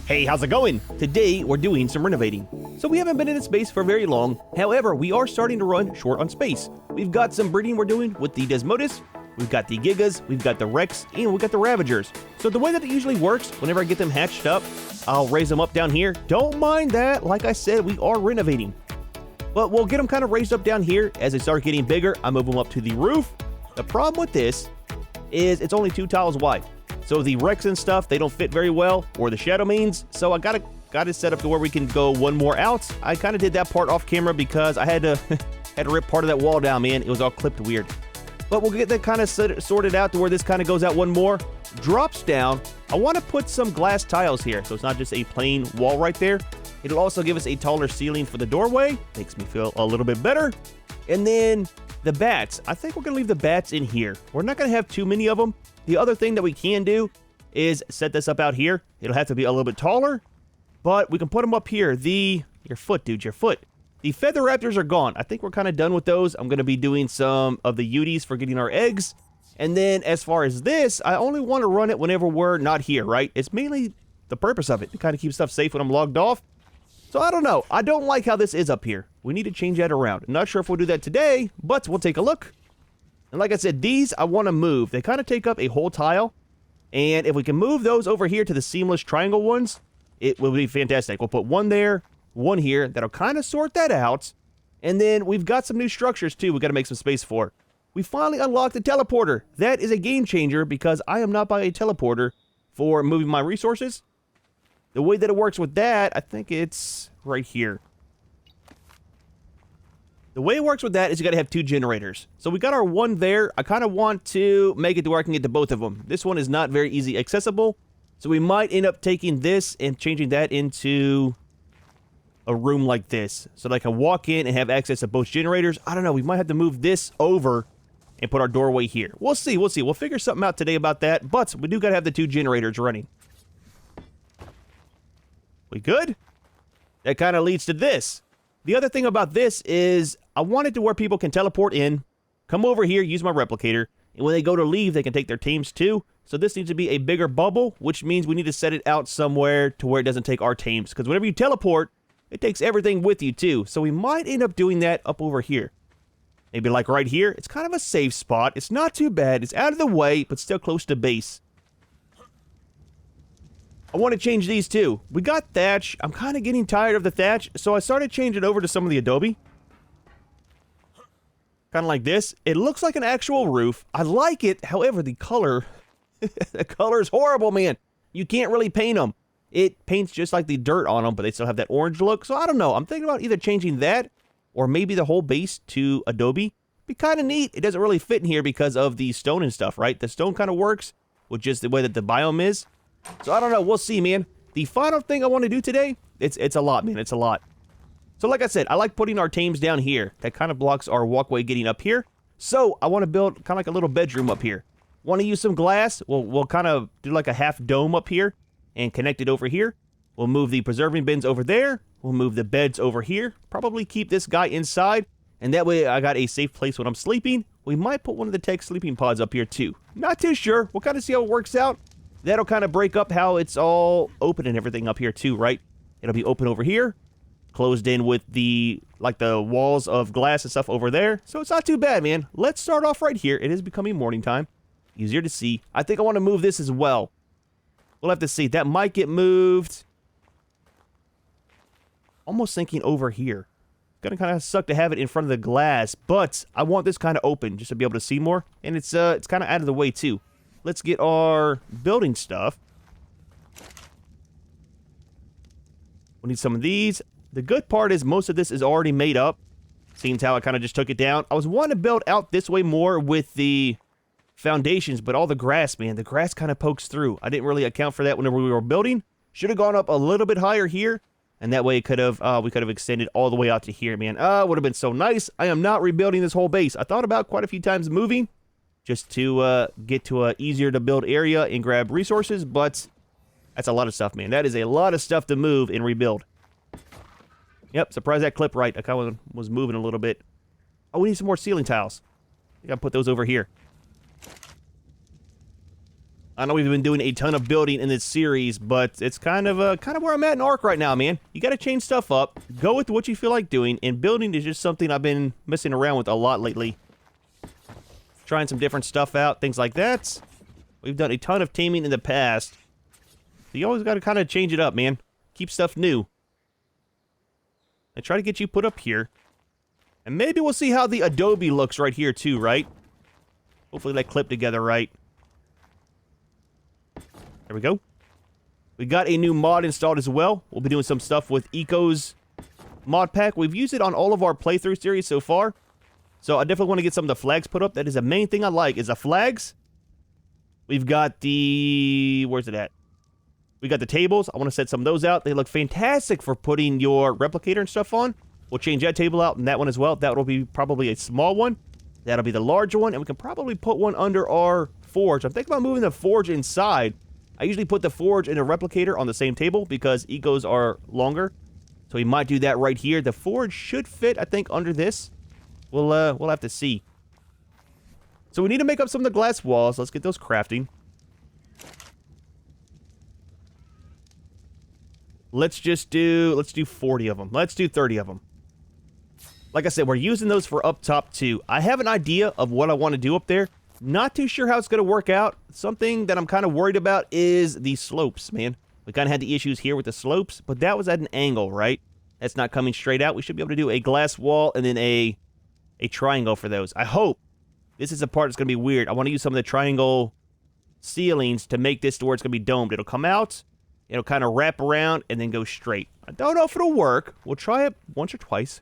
Hey, how's it going? Today, we're doing some renovating. So we haven't been in space for very long. However, we are starting to run short on space. We've got some breeding we're doing with the Desmodus, we've got the Gigas, we've got the Rex, and we've got the Ravagers. So the way that it usually works, whenever I get them hatched up, I'll raise them up down here. Don't mind that, like I said, we are renovating. But we'll get them kind of raised up down here. As they start getting bigger, I move them up to the roof. The problem with this is it's only 2 tiles wide. So the Rex and stuff, they don't fit very well, or the Shadow Mains. So I got it set up to where we can go one more out. I kind of did that part off camera because I had to rip part of that wall down, man. It was all clipped weird. But we'll get that kind of sorted out to where this kind of goes out one more, drops down. I want to put some glass tiles here, so it's not just a plain wall right there. It'll also give us a taller ceiling for the doorway. Makes me feel a little bit better. And then the bats. I think we're going to leave the bats in here. We're not going to have too many of them. The other thing that we can do is set this up out here. It'll have to be a little bit taller, but we can put them up here. Your foot, dude, your foot. The feather raptors are gone. I think we're kind of done with those. I'm going to be doing some of the Uties for getting our eggs. And then as far as this, I only want to run it whenever we're not here, right? It's mainly the purpose of it to kind of keep stuff safe when I'm logged off. So I don't know. I don't like how this is up here. We need to change that around. I'm not sure if we'll do that today, but we'll take a look. And like I said, these I want to move. They kind of take up a whole tile. And if we can move those over here to the seamless triangle ones, it will be fantastic. We'll put one there, one here. That'll kind of sort that out. And then we've got some new structures too we got to make some space for. We finally unlocked the teleporter. That is a game changer because I am not buying a teleporter for moving my resources. The way that it works with that, I think it's right here. The way it works with that is you got to have 2 generators. So we got our one there. I kind of want to make it to where I can get to both of them. This one is not very easy accessible. So we might end up taking this and changing that into a room like this. So that I can walk in and have access to both generators. I don't know. We might have to move this over and put our doorway here. We'll see. We'll see. We'll figure something out today about that. But we do got to have the 2 generators running. We good? That kind of leads to this. The other thing about this is I want it to where people can teleport in, come over here, use my replicator, and when they go to leave, they can take their tames too. So this needs to be a bigger bubble, which means we need to set it out somewhere to where it doesn't take our tames. Because whenever you teleport, it takes everything with you too. So we might end up doing that up over here. Maybe like right here. It's kind of a safe spot. It's not too bad. It's out of the way, but still close to base. I want to change these too. We got thatch. I'm kind of getting tired of the thatch, so I started changing it over to some of the adobe. Kind of like this. It looks like an actual roof. I like it. However, the color, the color is horrible, man. You can't really paint them. It paints just like the dirt on them, but they still have that orange look. So I don't know. I'm thinking about either changing that or maybe the whole base to adobe. Be kind of neat. It doesn't really fit in here because of the stone and stuff, right? The stone kind of works with just the way that the biome is. So I don't know. We'll see, man. The final thing I want to do today, it's a lot, man. It's a lot. So like I said, I like putting our tames down here. That kind of blocks our walkway getting up here. So I want to build kind of like a little bedroom up here. Want to use some glass? We'll kind of do like a half dome up here and connect it over here. We'll move the preserving bins over there. We'll move the beds over here. Probably keep this guy inside. And that way I got a safe place when I'm sleeping. We might put one of the Tek sleeping pods up here too. Not too sure. We'll kind of see how it works out. That'll kind of break up how it's all open and everything up here too, right? It'll be open over here, closed in with the walls of glass and stuff over there. So it's not too bad, man. Let's start off right here. It is becoming morning time. Easier to see. I think I want to move this as well. We'll have to see. That might get moved. Almost thinking over here. Gonna kind of suck to have it in front of the glass, but I want this kind of open just to be able to see more. And it's kind of out of the way too. Let's get our building stuff. We need some of these. The good part is most of this is already made up. Seeing how I kind of just took it down. I was wanting to build out this way more with the foundations, but all the grass, man, the grass kind of pokes through. I didn't really account for that whenever we were building. Should have gone up a little bit higher here, and that way we could have extended all the way out to here, man. Would have been so nice. I am not rebuilding this whole base. I thought about quite a few times moving, just to get to a easier to build area and grab resources, but that's a lot of stuff, man. That is a lot of stuff to move and rebuild. Yep, surprised that clipped right. I kind of was moving a little bit. Oh, we need some more ceiling tiles. I gotta put those over here. I know we've been doing a ton of building in this series, but it's kind of where I'm at in ARK right now, man. You got to change stuff up, go with what you feel like doing, and building is just something I've been messing around with a lot lately. Trying some different stuff out, things like that. We've done a ton of taming in the past. So you always got to kind of change it up, man. Keep stuff new. And try to get you put up here. And maybe we'll see how the adobe looks right here too, right? Hopefully they clip together right. There we go. We got a new mod installed as well. We'll be doing some stuff with Eco's mod pack. We've used it on all of our playthrough series so far. So I definitely want to get some of the flags put up. That is the main thing I like, is the flags. We've got the... where's it at? We got the tables. I want to set some of those out. They look fantastic for putting your replicator and stuff on. We'll change that table out and that one as well. That will be probably a small one. That'll be the larger one. And we can probably put one under our forge. I'm thinking about moving the forge inside. I usually put the forge and the replicator on the same table because egos are longer. So we might do that right here. The forge should fit, I think, under this. We'll have to see. So we need to make up some of the glass walls. Let's get those crafting. Let's do 40 of them. Let's do 30 of them. Like I said, we're using those for up top too. I have an idea of what I want to do up there. Not too sure how it's going to work out. Something that I'm kind of worried about is the slopes, man. We kind of had the issues here with the slopes, but that was at an angle, right? That's not coming straight out. We should be able to do a glass wall and then a triangle for those. I hope. This is the part that's going to be weird. I want to use some of the triangle ceilings to make this to where it's going to be domed. It'll come out, it'll kind of wrap around, and then go straight. I don't know if it'll work. We'll try it once or twice.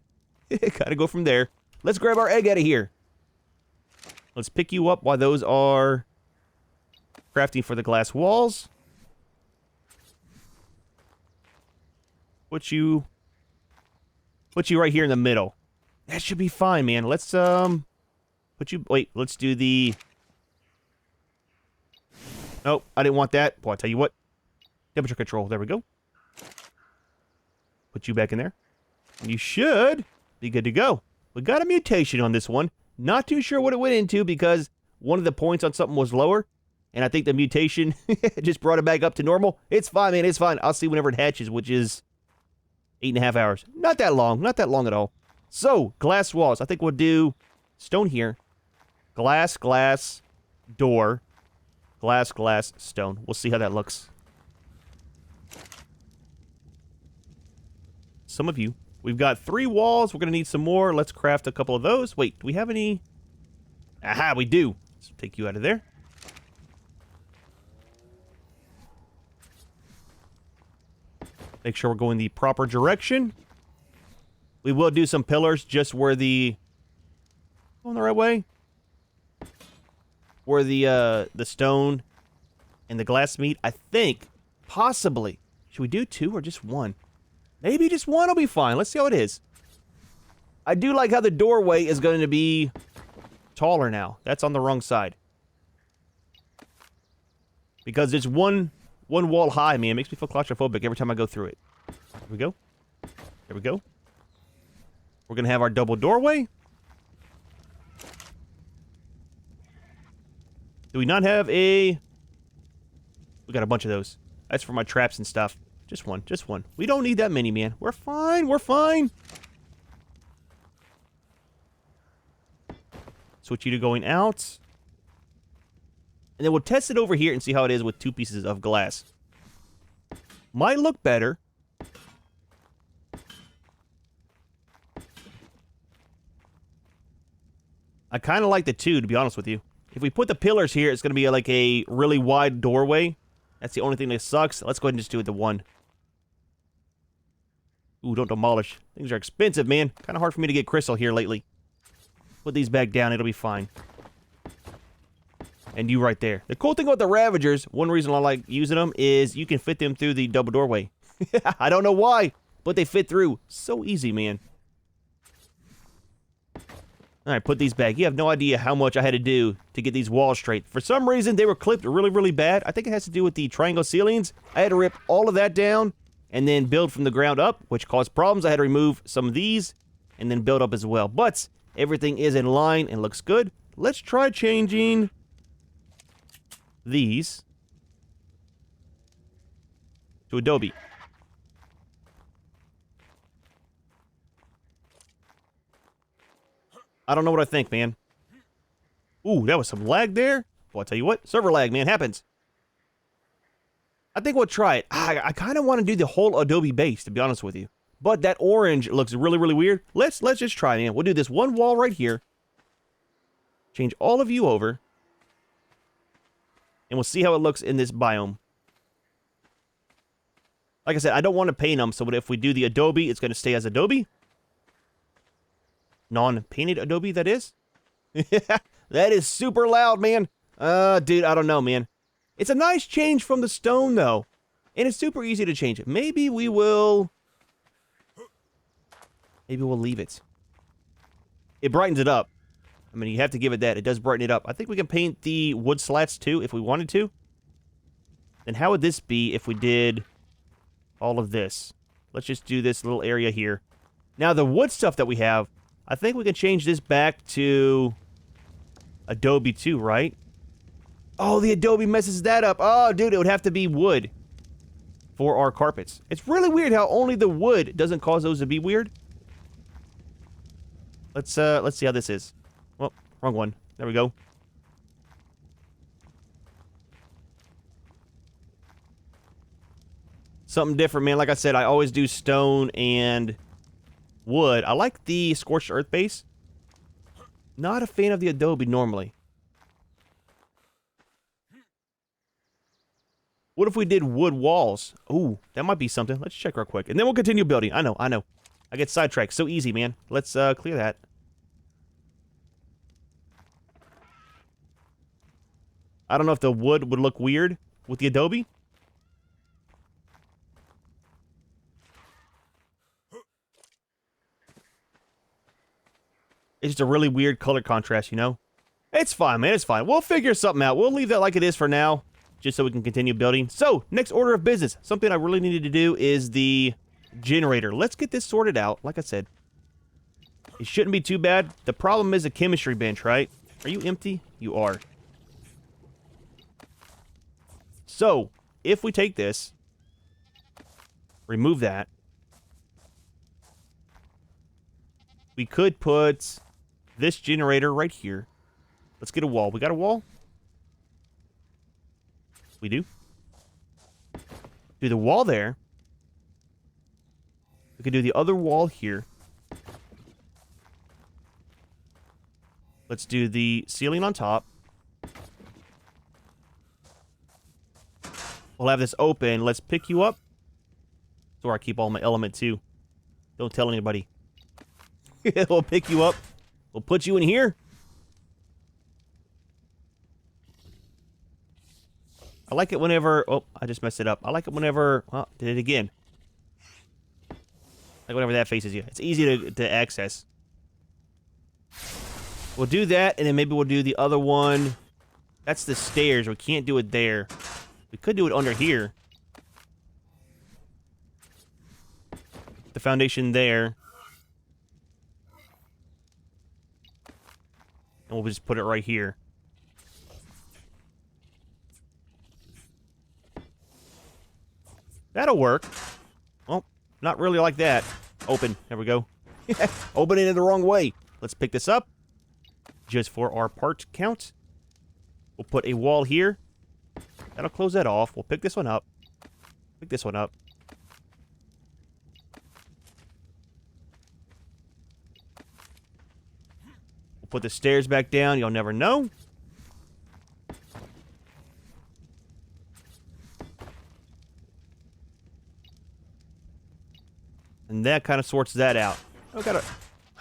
Gotta go from there. Let's grab our egg out of here. Let's pick you up while those are crafting for the glass walls. Put you right here in the middle. That should be fine, man. Let's put you. Wait, let's do the. Nope, I didn't want that. Boy, I tell you what. Temperature control. There we go. Put you back in there. You should be good to go. We got a mutation on this one. Not too sure what it went into because one of the points on something was lower. And I think the mutation just brought it back up to normal. It's fine, man. It's fine. I'll see whenever it hatches, which is 8.5 hours. Not that long. Not that long at all. So, glass walls. I think we'll do stone here. Glass, glass, door. Glass, glass, stone. We'll see how that looks. Some of you. We've got 3 walls. We're going to need some more. Let's craft a couple of those. Wait, do we have any? Aha, we do. Let's take you out of there. Make sure we're going the proper direction. We will do some pillars just where the... going the right way? Where the stone and the glass meet. I think, possibly. Should we do 2 or just 1? Maybe just 1 will be fine. Let's see how it is. I do like how the doorway is going to be taller now. That's on the wrong side. Because it's one wall high, man. It makes me feel claustrophobic every time I go through it. There we go. There we go. We're going to have our double doorway. Do we not have a... We got a bunch of those. That's for my traps and stuff. Just one, just one. We don't need that many, man. We're fine, we're fine. Switch you to going out. And then we'll test it over here and see how it is with 2 pieces of glass. Might look better. I kind of like the 2, to be honest with you. If we put the pillars here, it's going to be like a really wide doorway. That's the only thing that sucks. Let's go ahead and just do it the 1. Ooh, don't demolish. Things are expensive, man. Kind of hard for me to get crystal here lately. Put these back down. It'll be fine. And you right there. The cool thing about the Ravagers, one reason I like using them, is you can fit them through the double doorway. I don't know why, but they fit through. So easy, man. Alright, put these back. You have no idea how much I had to do to get these walls straight. For some reason, they were clipped really, really bad. I think it has to do with the triangle ceilings. I had to rip all of that down and then build from the ground up, which caused problems. I had to remove some of these and then build up as well. But everything is in line and looks good. Let's try changing these. to Adobe. I don't know what I think, man. Ooh, that was some lag there. Well, I'll tell you what, server lag, man, happens. I think we'll try it. I kind of want to do the whole Adobe base, to be honest with you. But that orange looks really, really weird. Let's just try, man. We'll do this one wall right here. Change all of you over. And we'll see how it looks in this biome. Like I said, I don't want to paint them, so if we do the Adobe, it's going to stay as Adobe. Non-painted Adobe, that is. That is super loud, man. Dude, I don't know, man. It's a nice change from the stone, though. And it's super easy to change it. Maybe we will... Maybe we'll leave it. It brightens it up. I mean, you have to give it that. It does brighten it up. I think we can paint the wood slats, too, if we wanted to. Then how would this be if we did all of this? Let's just do this little area here. Now, the wood stuff that we have, I think we can change this back to Adobe too, right? Oh, the Adobe messes that up. Oh, dude, it would have to be wood for our carpets. It's really weird how only the wood doesn't cause those to be weird. Let's see how this is. Well, wrong one. There we go. Something different, man. Like I said, I always do stone and wood. I like the Scorched Earth base. Not a fan of the Adobe normally. What if we did wood walls? Ooh, that might be something. Let's check real quick. And then we'll continue building. I know. I get sidetracked. So easy, man. Let's clear that. I don't know if the wood would look weird with the Adobe. It's just a really weird color contrast, you know? It's fine, man. It's fine. We'll figure something out. We'll leave that like it is for now, just so we can continue building. So, next order of business. Something I really needed to do is the generator. Let's get this sorted out. Like I said, it shouldn't be too bad. The problem is a chemistry bench, right? Are you empty? You are. So, if we take this, remove that, we could put this generator right here. Let's get a wall. We got a wall? We do. Do the wall there. We could do the other wall here. Let's do the ceiling on top. We'll have this open. Let's pick you up. That's where I keep all my element too. Don't tell anybody. We'll pick you up. We'll put you in here. I like it whenever... Oh, I just messed it up. I like it whenever... Oh, did it again. Like whenever that faces you. It's easy to access. We'll do that, and then maybe we'll do the other one. That's the stairs. We can't do it there. We could do it under here. The foundation there. And we'll just put it right here. That'll work. Well, not really like that. Open. There we go. Open it in the wrong way. Let's pick this up. Just for our part count. We'll put a wall here. That'll close that off. We'll pick this one up. Pick this one up. We'll put the stairs back down. You'll never know. And that kind of sorts that out. I gotta...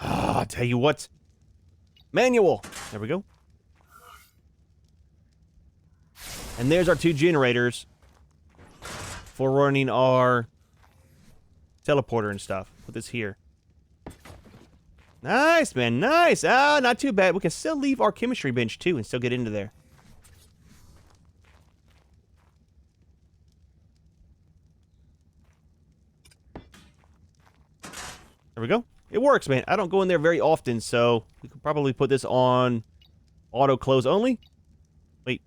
Oh, I'll tell you what. Manual. There we go. And there's our two generators for running our teleporter and stuff. Put this here. Nice, man. Nice. Ah, not too bad. We can still leave our chemistry bench, too, and still get into there. There we go. It works, man. I don't go in there very often, so we could probably put this on auto close only. Wait.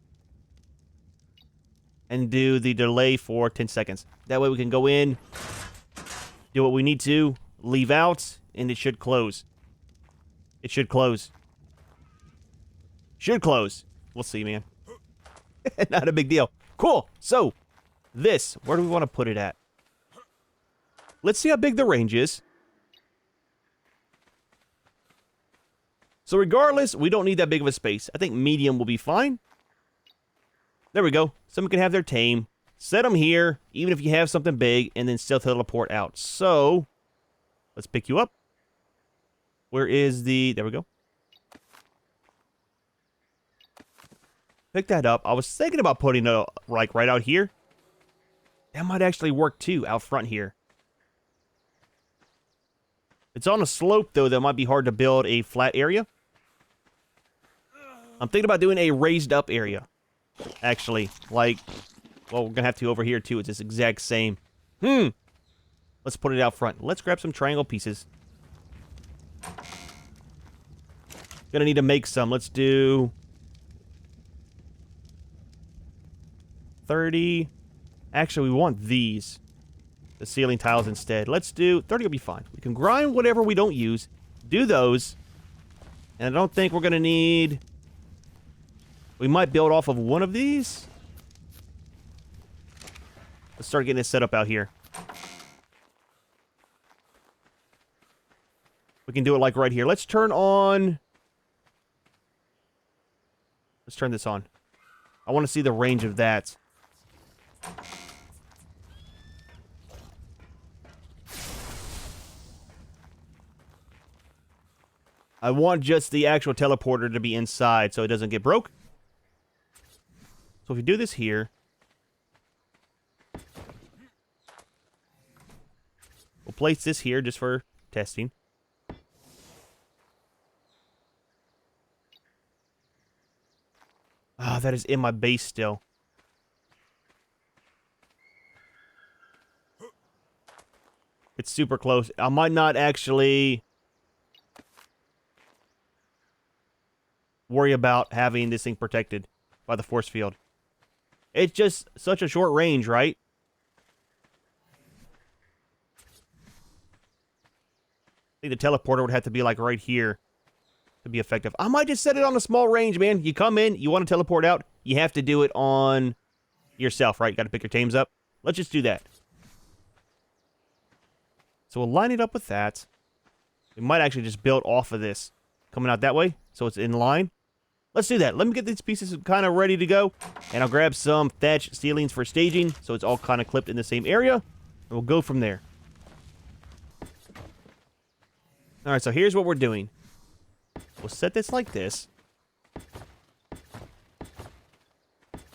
and do the delay for 10 seconds. That way we can go in, do what we need to, leave out, and it should close. It should close. Should close. We'll see, man. Not a big deal. Cool. So, this, where do we want to put it at? Let's see how big the range is. So regardless, we don't need that big of a space. I think medium will be fine. There we go. Someone can have their tame. Set them here, even if you have something big, and then still teleport out. So, let's pick you up. Where is the... There we go. Pick that up. I was thinking about putting it, like, right out here. That might actually work, too, out front here. It's on a slope, though, that might be hard to build a flat area. I'm thinking about doing a raised up area. Actually, like, well, we're going to have to over here, too. It's this exact same. Let's put it out front. Let's grab some triangle pieces. Gonna need to make some. Let's do 30. Actually, we want these. The ceiling tiles instead. Let's do 30 will be fine. We can grind whatever we don't use. Do those. And I don't think we're gonna need... We might build off of one of these. Let's start getting it set up out here. We can do it like right here. Let's turn on... Let's turn this on. I want to see the range of that. I want just the actual teleporter to be inside so it doesn't get broke. So if you do this here... We'll place this here just for testing. Ah, that is in my base still. It's super close. I might not actually worry about having this thing protected by the force field. It's just such a short range, right? I think the teleporter would have to be like right here to be effective. I might just set it on a small range, man. You come in, you want to teleport out, you have to do it on yourself, right? You got to pick your tames up. Let's just do that. So we'll line it up with that. We might actually just build off of this. Coming out that way, so it's in line. Let's do that. Let me get these pieces kind of ready to go. And I'll grab some thatch ceilings for staging, so it's all kind of clipped in the same area. And we'll go from there. Alright, so here's what we're doing. We'll set this like this.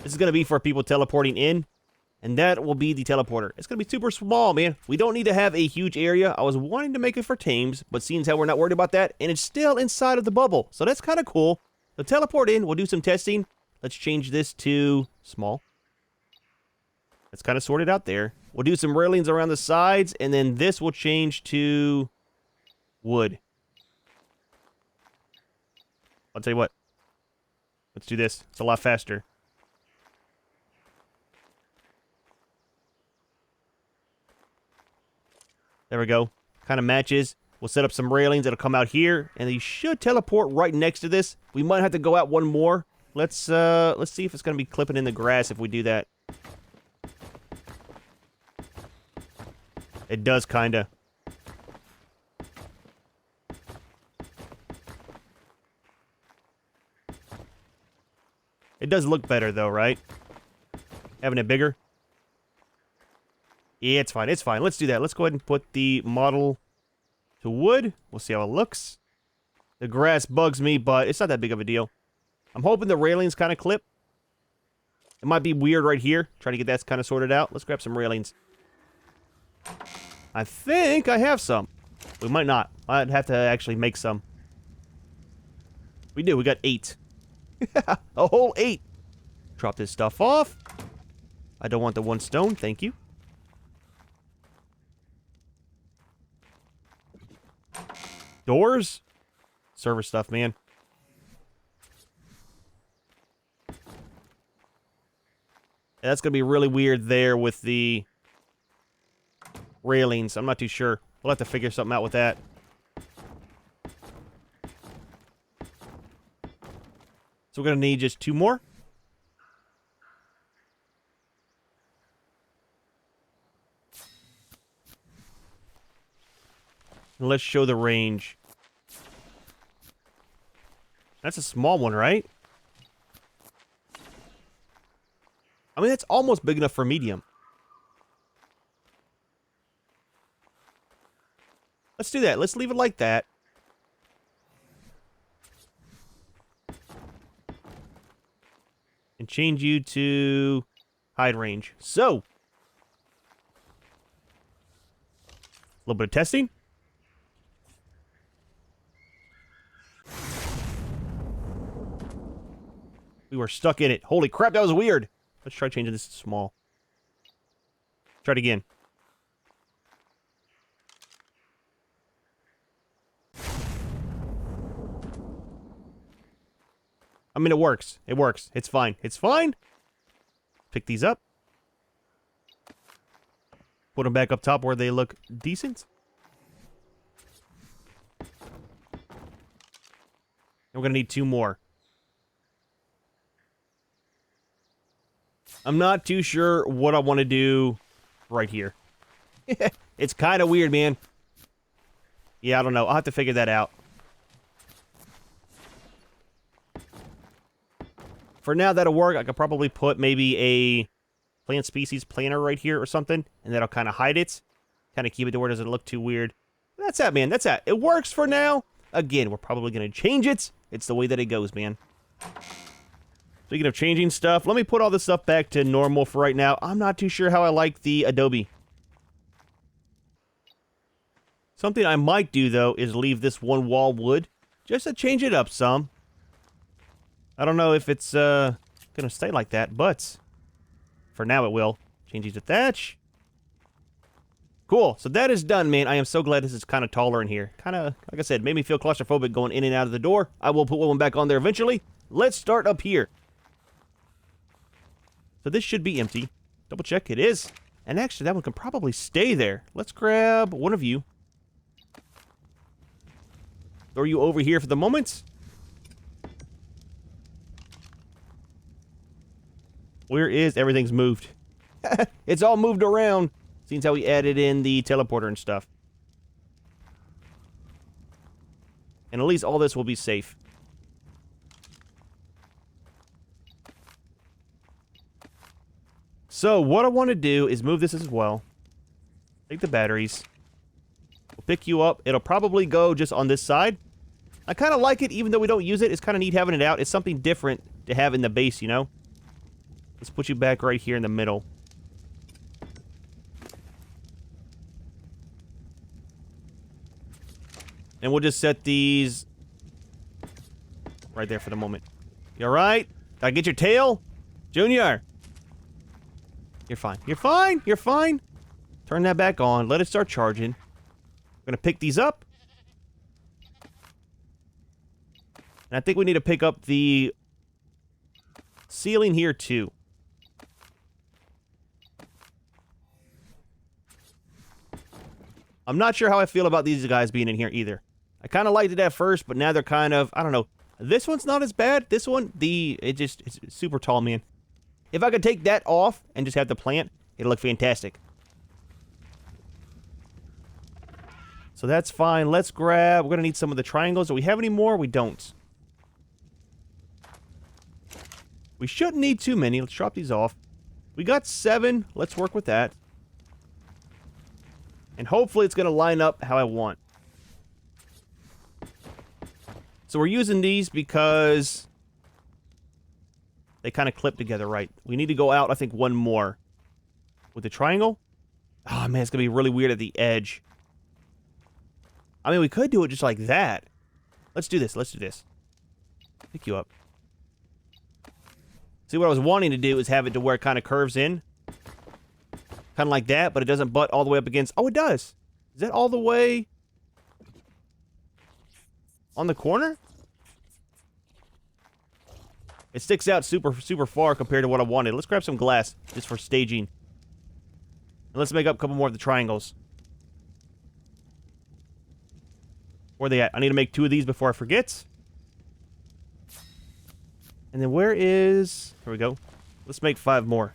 This is going to be for people teleporting in. And that will be the teleporter. It's going to be super small, man. We don't need to have a huge area. I was wanting to make it for tames, but seeing as how we're not worried about that, and it's still inside of the bubble. So that's kind of cool. So teleport in. We'll do some testing. Let's change this to small. That's kind of sorted out there. We'll do some railings around the sides, and then this will change to wood. I'll tell you what. Let's do this. It's a lot faster. There we go. Kind of matches. We'll set up some railings that'll come out here, and they should teleport right next to this. We might have to go out one more. Let's see if it's going to be clipping in the grass if we do that. It does, kind of. It does look better, though, right? Having it bigger. Yeah, it's fine. It's fine. Let's do that. Let's go ahead and put the model to wood. We'll see how it looks. The grass bugs me, but it's not that big of a deal. I'm hoping the railings kind of clip. It might be weird right here. Trying to get that kind of sorted out. Let's grab some railings. I think I have some. We might not. I'd have to actually make some. We do. We got 8. A whole 8. Drop this stuff off. I don't want the 1 stone. Thank you. Doors? Server stuff, man. That's going to be really weird there with the railings. I'm not too sure. We'll have to figure something out with that. So we're going to need just 2 more. And let's show the range. That's a small one, right? I mean, that's almost big enough for medium. Let's do that. Let's leave it like that. And change you to hide range. So, a little bit of testing. We were stuck in it. Holy crap, that was weird. Let's try changing this to small. Try it again. I mean, it works. It works. It's fine. It's fine. Pick these up. Put them back up top where they look decent. And we're going to need 2 more. I'm not too sure what I want to do right here. It's kind of weird, man. Yeah, I don't know. I'll have to figure that out. For now, that'll work. I could probably put maybe a plant species planter right here or something, and that'll kind of hide it. Kind of keep it to where it doesn't look too weird. That's that, man. That's that. It works for now. Again, we're probably going to change it. It's the way that it goes, man. Speaking of changing stuff, let me put all this stuff back to normal for right now. I'm not too sure how I like the Adobe. Something I might do, though, is leave this one wall wood, just to change it up some. I don't know if it's going to stay like that, but for now it will. Change these to thatch. Cool. So that is done, man. I am so glad this is kind of taller in here. Kind of, like I said, made me feel claustrophobic going in and out of the door. I will put one back on there eventually. Let's start up here. So this should be empty. Double check. It is. And actually, that one can probably stay there. Let's grab one of you. Throw you over here for the moment. Where is everything's moved? It's all moved around. Seems how we added in the teleporter and stuff. And at least all this will be safe. So what I want to do is move this as well. Take the batteries. We'll pick you up. It'll probably go just on this side. I kind of like it, even though we don't use it. It's kind of neat having it out. It's something different to have in the base, you know? Let's put you back right here in the middle. And we'll just set these right there for the moment. You alright? Did I get your tail? Junior! You're fine. You're fine! You're fine! Turn that back on. Let it start charging. We're gonna pick these up. And I think we need to pick up the ceiling here too. I'm not sure how I feel about these guys being in here either. I kind of liked it at first, but now they're kind of, I don't know. This one's not as bad. This one, it's super tall, man. If I could take that off and just have the plant, it'll look fantastic. So that's fine. Let's grab, we're going to need some of the triangles. Do we have any more? We don't. We shouldn't need too many. Let's drop these off. We got 7. Let's work with that. And hopefully it's going to line up how I want. So we're using these because they kind of clip together, right? We need to go out, I think, one more. With the triangle? Oh, man, it's going to be really weird at the edge. I mean, we could do it just like that. Let's do this. Let's do this. Pick you up. See, what I was wanting to do is have it to where it kind of curves in. Kind of like that, but it doesn't butt all the way up against... Oh, it does. Is that all the way on the corner? It sticks out super far compared to what I wanted. Let's grab some glass just for staging. And let's make up a couple more of the triangles. Where are they at? I need to make 2 of these before I forget. And then where is... Here we go. Let's make 5 more.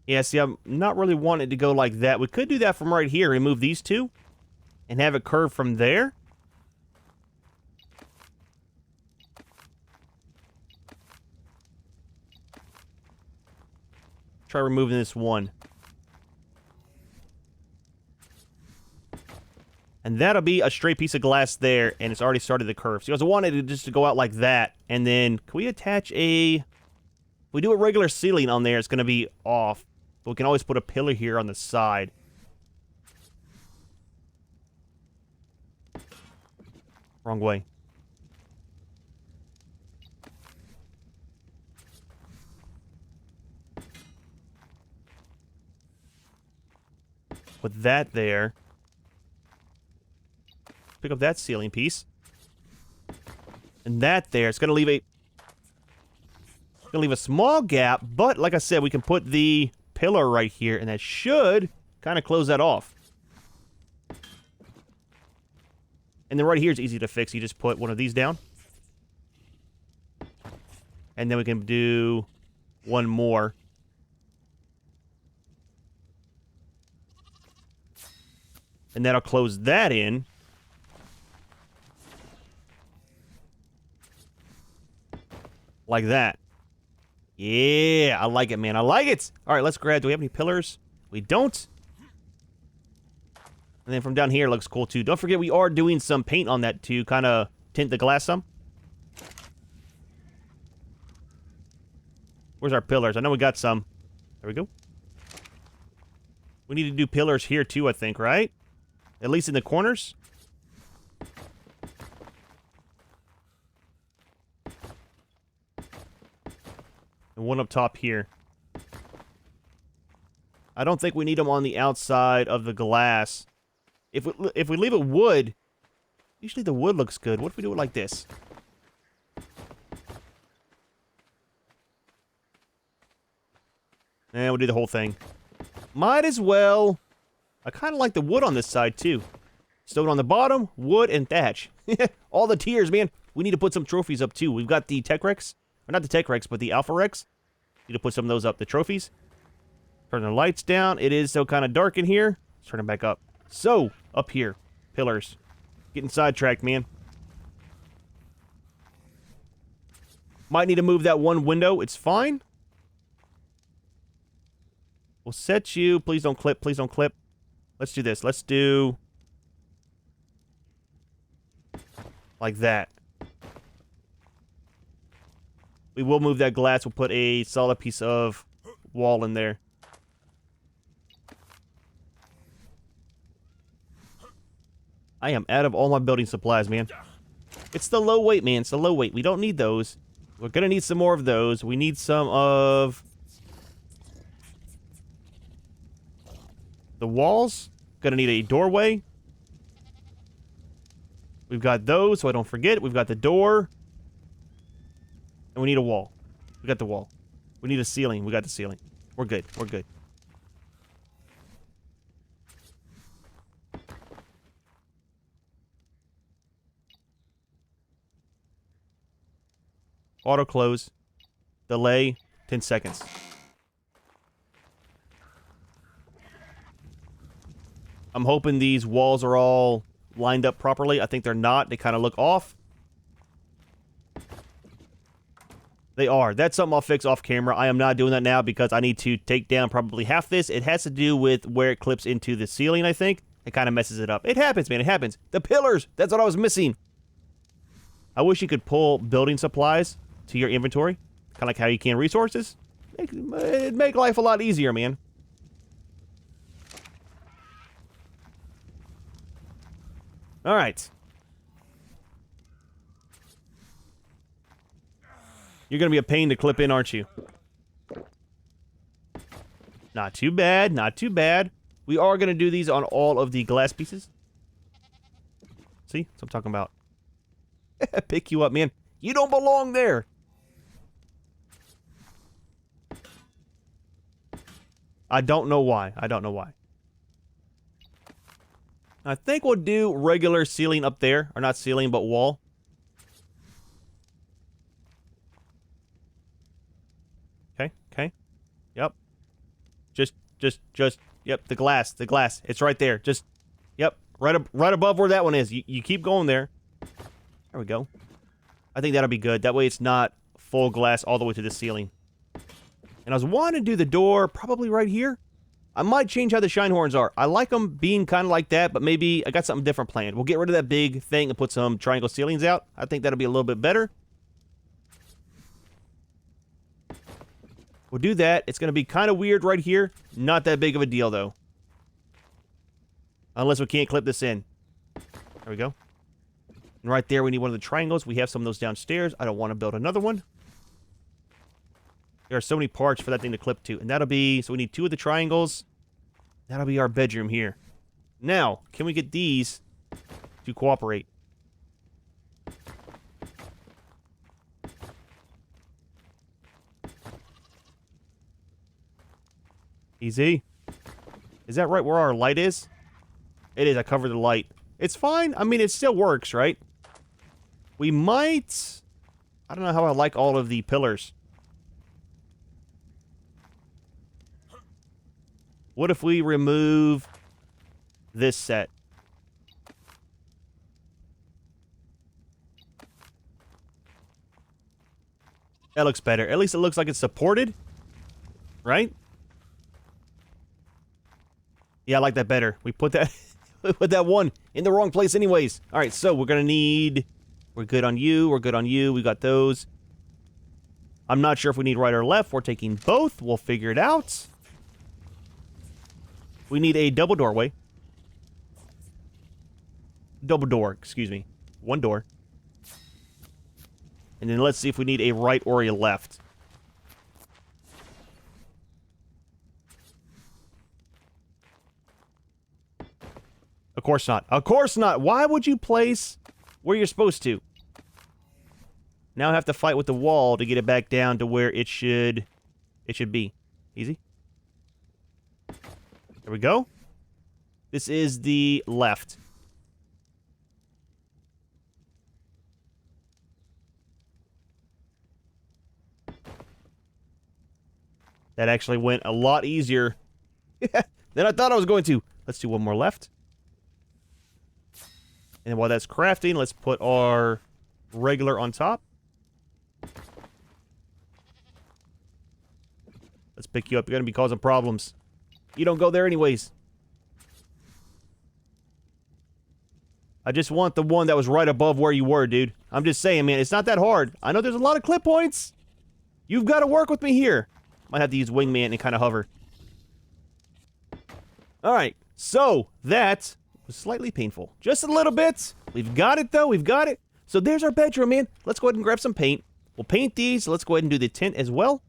Yeah, see, I'm not really wanting it to go like that. We could do that from right here. Remove these 2. And have it curve from there. Try removing this 1. And that'll be a straight piece of glass there, and it's already started the curve. So I wanted it just to go out like that, and then can we attach a... If we do a regular ceiling on there, it's going to be off. But we can always put a pillar here on the side. Wrong way. Put that there. Pick up that ceiling piece. And that there. It's going to leave a small gap, but like I said, we can put the pillar right here, and that should kind of close that off. And then right here is easy to fix. You just put one of these down. And then we can do 1 more. And that'll close that in. Like that. Yeah, I like it, man. I like it. All right, let's grab... Do we have any pillars? We don't. And then from down here, it looks cool, too. Don't forget, we are doing some paint on that to kind of tint the glass some. Where's our pillars? I know we got some. There we go. We need to do pillars here, too, I think, right? At least in the corners. And 1 up top here. I don't think we need them on the outside of the glass. If we leave it wood, usually the wood looks good. What if we do it like this? And we'll do the whole thing. Might as well. I kind of like the wood on this side, too. Stone on the bottom, wood, and thatch. All the tiers, man. We need to put some trophies up, too. We've got the Tek Rex. Or not the Tek Rex, but the Alpha Rex. Need to put some of those up. The trophies. Turn the lights down. It is so kind of dark in here. Let's turn them back up. So, up here. Pillars. Getting sidetracked, man. Might need to move that 1 window. It's fine. We'll set you. Please don't clip. Please don't clip. Let's do this. Let's do... like that. We will move that glass. We'll put a solid piece of wall in there. I am out of all my building supplies, man. It's the low weight, man. It's the low weight. We don't need those. We're going to need some more of those. We need some of... the walls. Gonna need a doorway. We've got those, so I don't forget. We've got the door. And we need a wall. We got the wall. We need a ceiling. We got the ceiling. We're good. We're good. Auto close. Delay. 10 seconds. I'm hoping these walls are all lined up properly. I think they're not. They kind of look off. They are. That's something I'll fix off camera. I am not doing that now because I need to take down probably half this. It has to do with where it clips into the ceiling, I think. It kind of messes it up. It happens, man. It happens. The pillars. That's what I was missing. I wish you could pull building supplies to your inventory. Kind of like how you can resources. It'd make life a lot easier, man. All right. You're going to be a pain to clip in, aren't you? Not too bad. Not too bad. We are going to do these on all of the glass pieces. See? That's what I'm talking about. Pick you up, man. You don't belong there. I don't know why. I don't know why. I think we'll do regular ceiling up there. Or not ceiling, but wall. Okay, okay. Yep. Just, yep, the glass. It's right there. Just, yep, right above where that one is. You keep going there. There we go. I think that'll be good. That way it's not full glass all the way to the ceiling. And I was wanting to do the door probably right here. I might change how the shine horns are. I like them being kind of like that, but maybe I got something different planned. We'll get rid of that big thing and put some triangle ceilings out. I think that'll be a little bit better. We'll do that. It's going to be kind of weird right here. Not that big of a deal, though. Unless we can't clip this in. There we go. And right there, we need one of the triangles. We have some of those downstairs. I don't want to build another one. There are so many parts for that thing to clip to. And that'll be... So we need 2 of the triangles. That'll be our bedroom here. Now, can we get these to cooperate? Easy. Is that right where our light is? It is. I covered the light. It's fine. I mean, it still works, right? We might... I don't know how I like all of the pillars. What if we remove this set? That looks better. At least it looks like it's supported. Right? Yeah, I like that better. We put that we put that one in the wrong place anyways. Alright, so we're gonna need... We're good on you. We're good on you. We got those. I'm not sure if we need right or left. We're taking both. We'll figure it out. We need a double doorway. Double door, excuse me. One door. And then let's see if we need a right or a left. Of course not. Of course not. Why would you place where you're supposed to? Now I have to fight with the wall to get it back down to where it should be. Easy. There we go. This is the left. That actually went a lot easier than I thought I was going to. Let's do one more left. And while that's crafting, let's put our regular on top. Let's pick you up. You're going to be causing problems. You don't go there anyways. I just want the one that was right above where you were, dude. I'm just saying, man, it's not that hard. I know there's a lot of clip points. You've got to work with me here. Might have to use wingman and kind of hover. Alright, so that was slightly painful. Just a little bit. We've got it, though. We've got it. So there's our bedroom, man. Let's go ahead and grab some paint. We'll paint these. Let's go ahead and do the tint as well.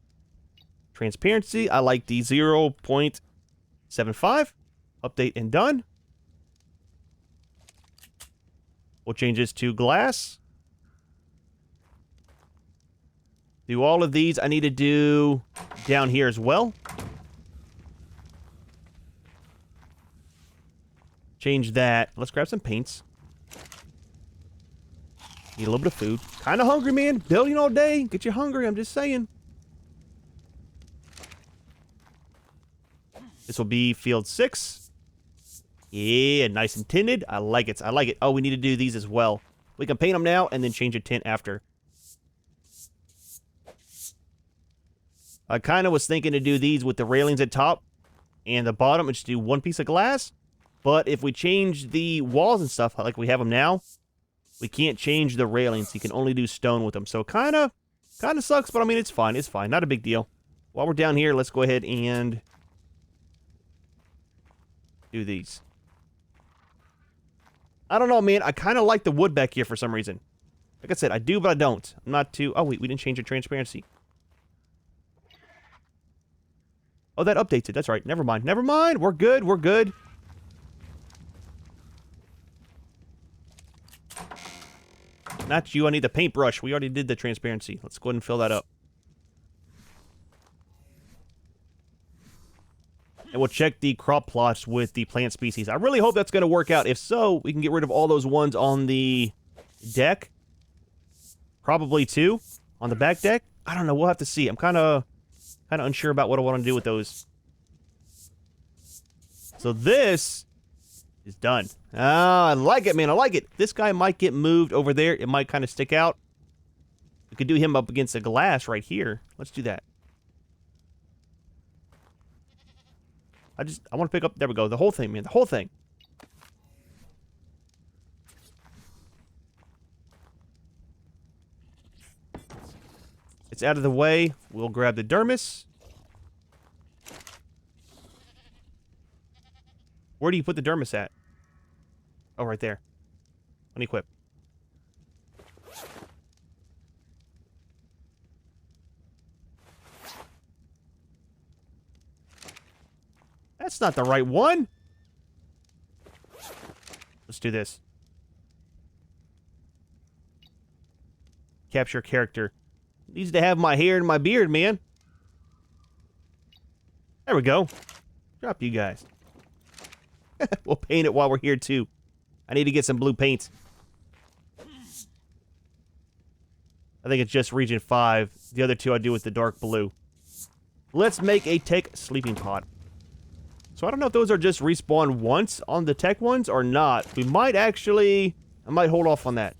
Transparency. I like the 0.75. Update and done. We'll change this to glass. Do all of these. I need to do down here as well. Change that. Let's grab some paints. Need a little bit of food. Kind of hungry, man. Building all day. Get you hungry, I'm just saying. This will be field 6. Yeah, nice and tinted. I like it. I like it. Oh, we need to do these as well. We can paint them now and then change a tint after. I kind of was thinking to do these with the railings at top and the bottom and just do one piece of glass. But if we change the walls and stuff like we have them now, we can't change the railings. You can only do stone with them. So kind of sucks, but I mean, it's fine. It's fine. Not a big deal. While we're down here, let's go ahead and do these. I don't know, man. I kind of like the wood back here for some reason. Like I said, I do, but I don't. I'm not too... Oh, wait. We didn't change the transparency. Oh, that updates it. That's right. Never mind. Never mind. We're good. We're good. Not you. I need the paintbrush. We already did the transparency. Let's go ahead and fill that up. And we'll check the crop plots with the plant species. I really hope that's going to work out. If so, we can get rid of all those ones on the deck. Probably two on the back deck. I don't know. We'll have to see. I'm kind of unsure about what I want to do with those. So this is done. Ah, I like it, man. I like it. This guy might get moved over there. It might kind of stick out. We could do him up against the glass right here. Let's do that. I want to pick up, there we go, the whole thing, man, the whole thing. It's out of the way. We'll grab the dermis. Where do you put the dermis at? Oh, right there. Unequip. That's not the right one. Let's do this. Capture character. Needs to have my hair and my beard, man. There we go. Drop you guys. We'll paint it while we're here, too. I need to get some blue paint. I think it's just region 5. The other two I do with the dark blue. Let's make a Tek sleeping pod. So I don't know if those are just respawn once on the Tek ones or not. We might actually... I might hold off on that.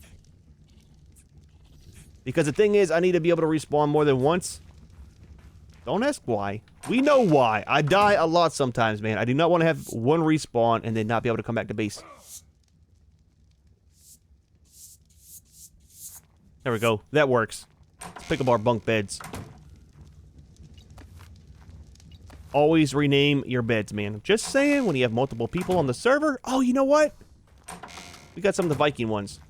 Because the thing is, I need to be able to respawn more than once. Don't ask why. We know why. I die a lot sometimes, man. I do not want to have one respawn and then not be able to come back to base. There we go. That works. Let's pick up our bunk beds. Always rename your beds, man. Just saying, when you have multiple people on the server. Oh, you know what? We got some of the Viking ones.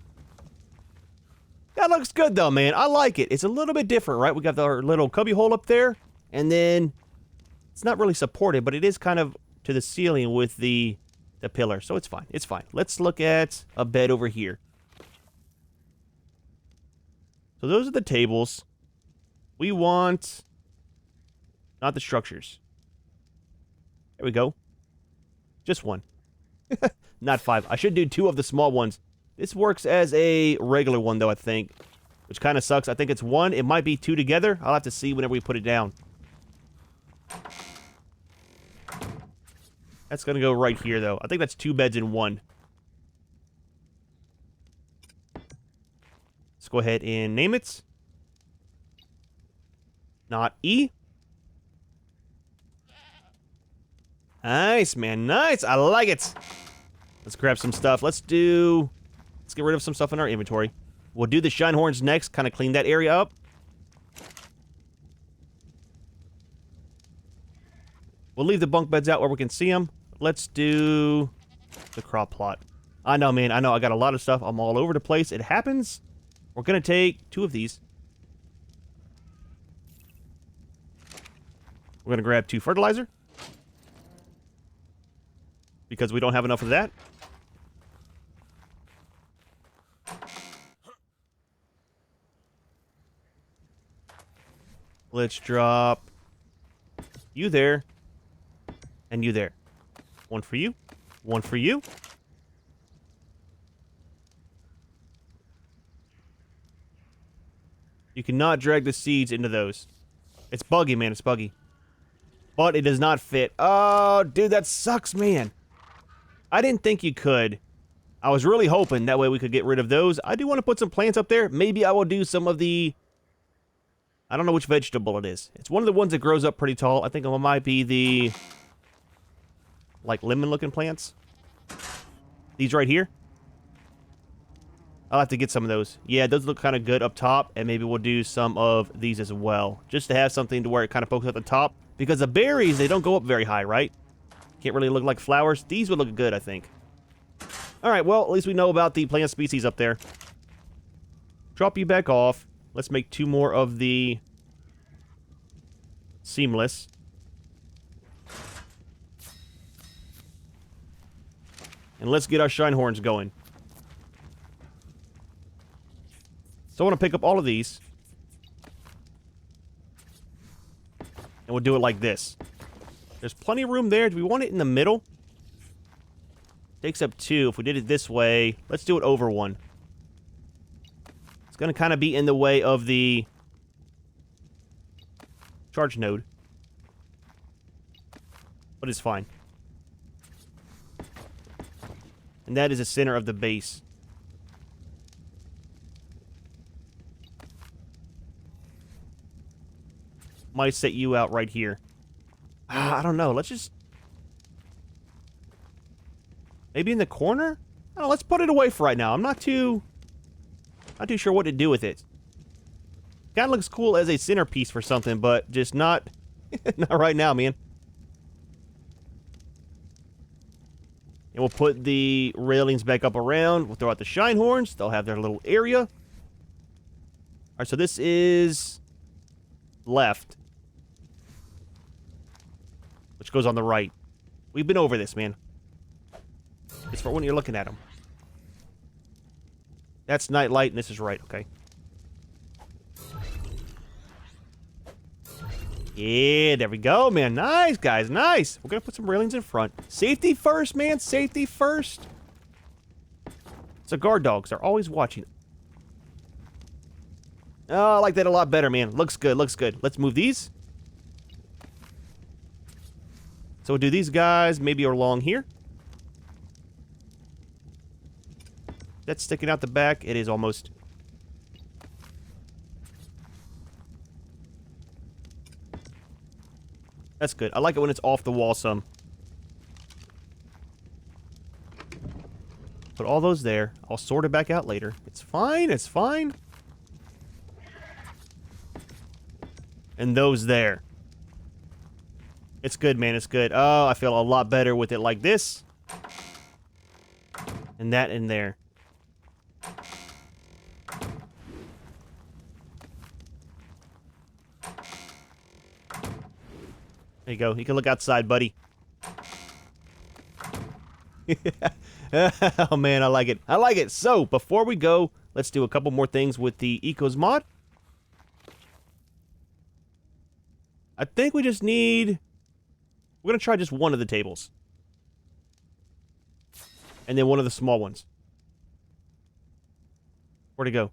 That looks good, though, man. I like it. It's a little bit different, right? We got our little cubby hole up there. And then, it's not really supported, but it is kind of to the ceiling with the pillar. So it's fine. It's fine. Let's look at a bed over here. So those are the tables. We want... not the structures. There we go. Just one. Not 5. I should do 2 of the small ones. This works as a regular one, though, I think. Which kind of sucks. I think it's 1. It might be 2 together. I'll have to see whenever we put it down. That's going to go right here, though. I think that's 2 beds in 1. Let's go ahead and name it. Not E. Nice, man. Nice. I like it. Let's grab some stuff. Let's get rid of some stuff in our inventory. We'll do the shine horns next. Kind of clean that area up. We'll leave the bunk beds out where we can see them. Let's do the crop plot. I know, man. I know. I got a lot of stuff. I'm all over the place. It happens. We're going to take 2 of these. We're going to grab 2 fertilizer. Because we don't have enough of that. Let's drop you there. And you there. 1 for you. 1 for you. You cannot drag the seeds into those. It's buggy, man. It's buggy. But it does not fit. Oh, dude, that sucks, man. I didn't think you could. I was really hoping that way we could get rid of those. I do want to put some plants up there. Maybe I will do some of the... I don't know which vegetable it is. It's one of the ones that grows up pretty tall. I think it might be the... like lemon-looking plants. These right here. I'll have to get some of those. Yeah, those look kind of good up top. And maybe we'll do some of these as well. Just to have something to where it kind of pokes at the top. Because the berries, they don't go up very high, right? Can't really look like flowers. These would look good, I think. Alright, well, at least we know about the plant species up there. Drop you back off. Let's make 2 more of the seamless. And let's get our shine horns going. So I want to pick up all of these. And we'll do it like this. There's plenty of room there. Do we want it in the middle? Takes up 2. If we did it this way, let's do it over 1. It's going to kind of be in the way of the charge node. But it's fine. And that is the center of the base. Might set you out right here. I don't know. Let's just... maybe in the corner? I don't know, let's put it away for right now. I'm not too sure what to do with it. Kind of looks cool as a centerpiece for something, but just not... not right now, man. And we'll put the railings back up around. We'll throw out the shine horns. They'll have their little area. Alright, so this is... left. Which goes on the right. We've been over this, man. It's for when you're looking at them. That's night light, and this is right, okay. Yeah, there we go, man. Nice, guys, nice. We're gonna put some railings in front. Safety first, man. Safety first. So guard dogs are always watching. Oh, I like that a lot better, man. Looks good, looks good. Let's move these. So we'll do these guys maybe along here. That's sticking out the back. It is almost. That's good. I like it when it's off the wall some. Put all those there. I'll sort it back out later. It's fine, it's fine. And those there. It's good, man, it's good. Oh, I feel a lot better with it like this. And that in there. There you go. You can look outside, buddy. Oh, man, I like it. I like it. So, before we go, let's do a couple more things with the Ecos mod. I think we just need... we're going to try just one of the tables. And then one of the small ones. Where'd it go?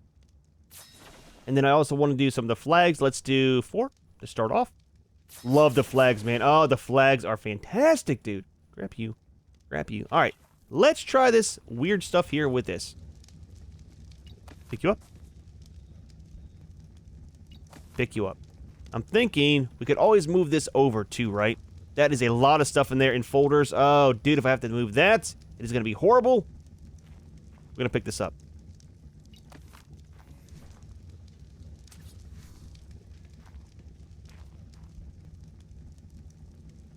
And then I also want to do some of the flags. Let's do 4 to start off. Love the flags, man. Oh, the flags are fantastic, dude. Grab you. Grab you. All right. Let's try this weird stuff here with this. Pick you up. Pick you up. I'm thinking we could always move this over too, right? That is a lot of stuff in there in folders. Oh, dude, if I have to move that, it is going to be horrible. We're going to pick this up.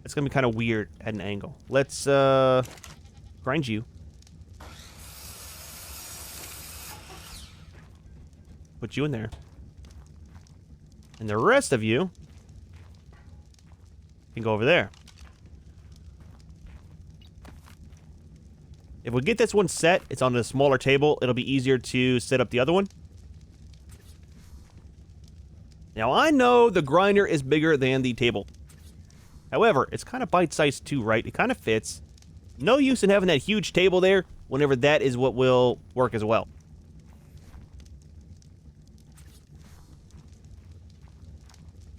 It's going to be kind of weird at an angle. Let's, grind you. Put you in there. And the rest of you can go over there. If we get this one set, it's on a smaller table, it'll be easier to set up the other one. Now, I know the grinder is bigger than the table. However, it's kind of bite-sized too, right? It kind of fits. No use in having that huge table there whenever that is what will work as well.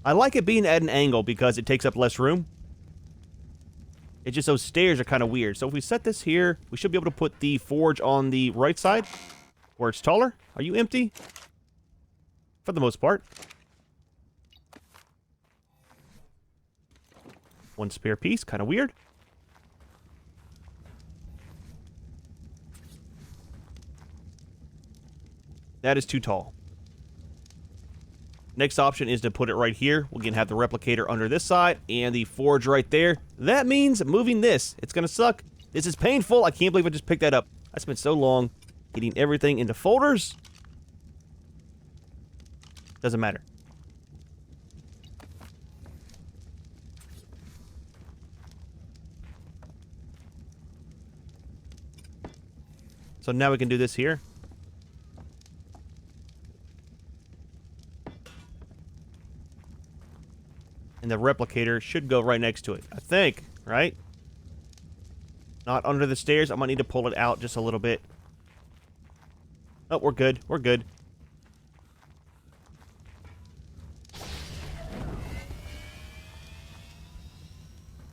I like it being at an angle because it takes up less room. It's just those stairs are kind of weird. So if we set this here, we should be able to put the forge on the right side where it's taller. Are you empty? For the most part. One spare piece, kind of weird. That is too tall. Next option is to put it right here. We can have the replicator under this side and the forge right there. That means moving this. It's going to suck. This is painful. I can't believe I just picked that up. I spent so long getting everything into folders. Doesn't matter. So now we can do this here. And the replicator should go right next to it, I think, right? Not under the stairs. I might need to pull it out just a little bit. Oh, we're good. We're good.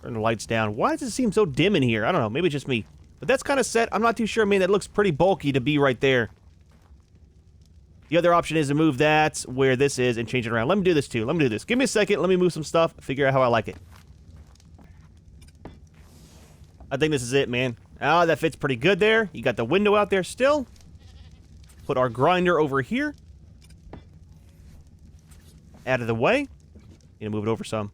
Turn the lights down. Why does it seem so dim in here? I don't know. Maybe it's just me. But that's kind of set. I'm not too sure. Man, that looks pretty bulky to be right there. The other option is to move that where this is and change it around. Let me do this too. Let me do this. Give me a second. Let me move some stuff. Figure out how I like it. I think this is it, man. Ah, that fits pretty good there. You got the window out there still. Put our grinder over here. Out of the way. Need to move it over some.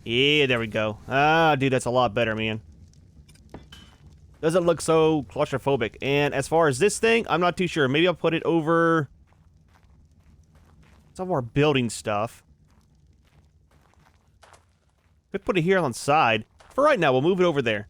Yeah, there we go. Ah, dude, that's a lot better, man. Doesn't look so claustrophobic. And as far as this thing, I'm not too sure. Maybe I'll put it over some of our building stuff. We put it here on the side. For right now, we'll move it over there.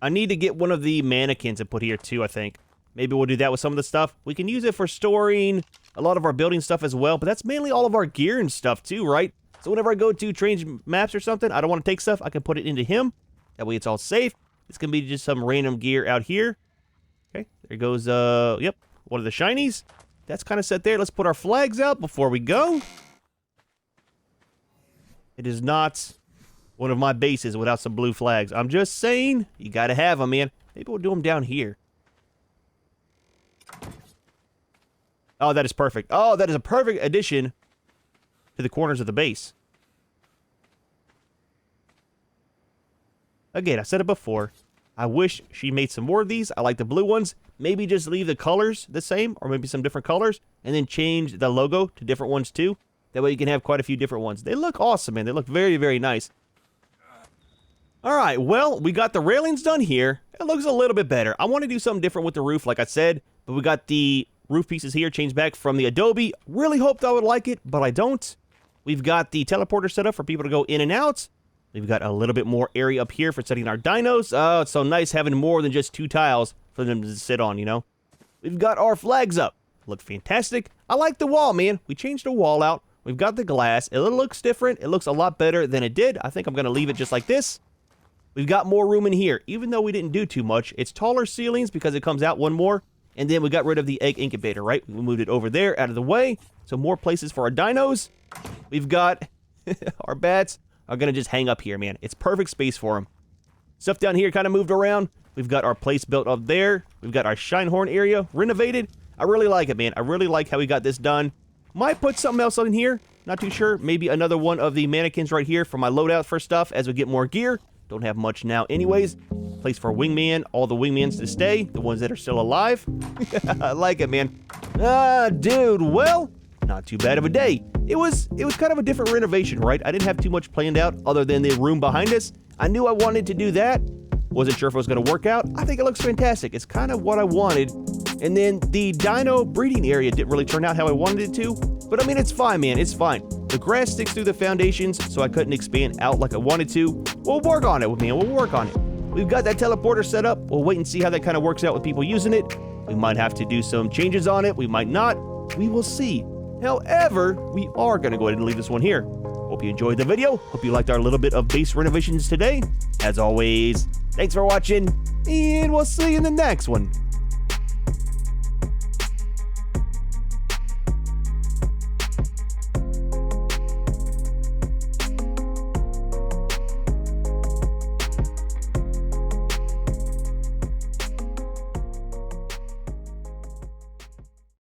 I need to get one of the mannequins and put here too, I think. Maybe we'll do that with some of the stuff. We can use it for storing a lot of our building stuff as well, but that's mainly all of our gear and stuff too, right? So whenever I go to change maps or something, I don't want to take stuff, I can put it into him. That way it's all safe. It's going to be just some random gear out here. Okay, there goes, yep, one of the shinies. That's kind of set there. Let's put our flags out before we go. It is not one of my bases without some blue flags. I'm just saying, you got to have them, man. Maybe we'll do them down here. Oh, that is perfect. Oh, that is a perfect addition to the corners of the base. Again, I said it before. I wish she made some more of these. I like the blue ones. Maybe just leave the colors the same, or maybe some different colors, and then change the logo to different ones too. That way you can have quite a few different ones. They look awesome, man. They look very, very nice. Alright, well, we got the railings done here. It looks a little bit better. I want to do something different with the roof, like I said, but we got the roof pieces here changed back from the Adobe. Really hoped I would like it, but I don't. We've got the teleporter set up for people to go in and out. We've got a little bit more area up here for setting our dinos. Oh, it's so nice having more than just 2 tiles for them to sit on, you know. We've got our flags up. Look fantastic. I like the wall, man. We changed the wall out. We've got the glass. It looks different. It looks a lot better than it did. I think I'm going to leave it just like this. We've got more room in here. Even though we didn't do too much, it's taller ceilings because it comes out one more. And then we got rid of the egg incubator, right? We moved it over there, out of the way. So more places for our dinos. We've got our bats are going to just hang up here, man. It's perfect space for them. Stuff down here kind of moved around. We've got our place built up there. We've got our Shinehorn area renovated. I really like it, man. I really like how we got this done. Might put something else in here. Not too sure. Maybe another one of the mannequins right here for my loadout for stuff as we get more gear. Don't have much now anyways. Place for wingman. All the wingmans to stay. The ones that are still alive. I like it, man. Dude, well, not too bad of a day. It was kind of a different renovation, right? I didn't have too much planned out other than the room behind us. I knew I wanted to do that. Wasn't sure if it was going to work out. I think it looks fantastic. It's kind of what I wanted. And then the dino breeding area didn't really turn out how I wanted it to. But I mean, it's fine, man. It's fine. The grass sticks through the foundations, so I couldn't expand out like I wanted to. We'll work on it, man. We'll work on it. We've got that teleporter set up. We'll wait and see how that kind of works out with people using it. We might have to do some changes on it. We might not. We will see. However, we are going to go ahead and leave this one here. Hope you enjoyed the video. Hope you liked our little bit of base renovations today. As always, thanks for watching, and we'll see you in the next one.